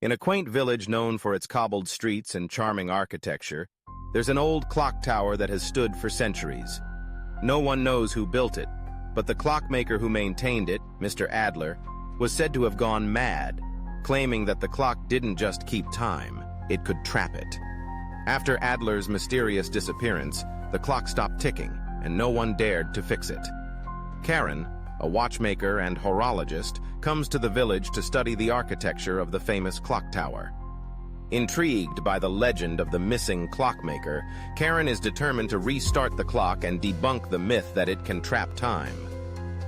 In a quaint village known for its cobbled streets and charming architecture, there's an old clock tower that has stood for centuries. No one knows who built it, but the clockmaker who maintained it, Mr. Adler, was said to have gone mad, claiming that the clock didn't just keep time, it could trap it. After Adler's mysterious disappearance, the clock stopped ticking, and no one dared to fix it. Karen, a watchmaker and horologist, comes to the village to study the architecture of the famous clock tower. Intrigued by the legend of the missing clockmaker, Karen is determined to restart the clock and debunk the myth that it can trap time.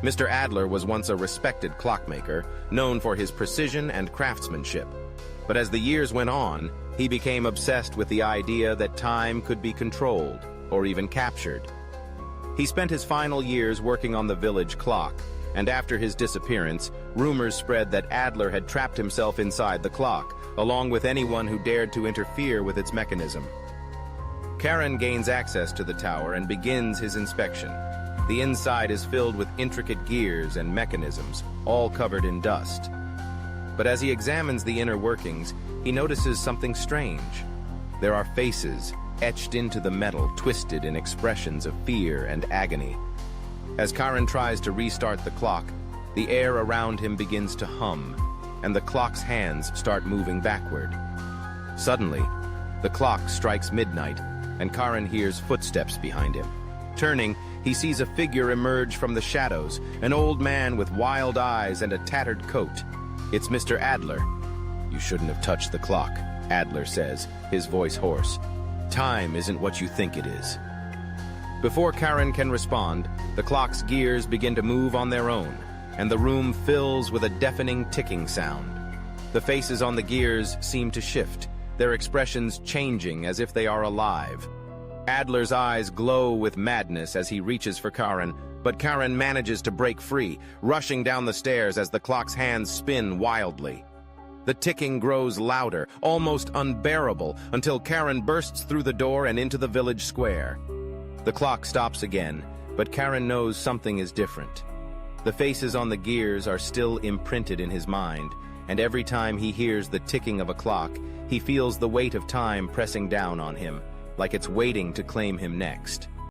Mr. Adler was once a respected clockmaker, known for his precision and craftsmanship. But as the years went on, he became obsessed with the idea that time could be controlled, or even captured. He spent his final years working on the village clock, and after his disappearance, rumors spread that Adler had trapped himself inside the clock, along with anyone who dared to interfere with its mechanism. Karen gains access to the tower and begins his inspection. The inside is filled with intricate gears and mechanisms, all covered in dust. But as he examines the inner workings, he notices something strange. There are faces etched into the metal, twisted in expressions of fear and agony. As Karen tries to restart the clock, the air around him begins to hum, and the clock's hands start moving backward. Suddenly, the clock strikes midnight, and Karen hears footsteps behind him. Turning, he sees a figure emerge from the shadows, an old man with wild eyes and a tattered coat. It's Mr. Adler. "You shouldn't have touched the clock," Adler says, his voice hoarse. "Time isn't what you think it is." Before Karen can respond, the clock's gears begin to move on their own, and the room fills with a deafening ticking sound. The faces on the gears seem to shift, their expressions changing as if they are alive. Adler's eyes glow with madness as he reaches for Karen, but Karen manages to break free, rushing down the stairs as the clock's hands spin wildly. The ticking grows louder, almost unbearable, until Karen bursts through the door and into the village square. The clock stops again, but Karen knows something is different. The faces on the gears are still imprinted in his mind, and every time he hears the ticking of a clock, he feels the weight of time pressing down on him, like it's waiting to claim him next.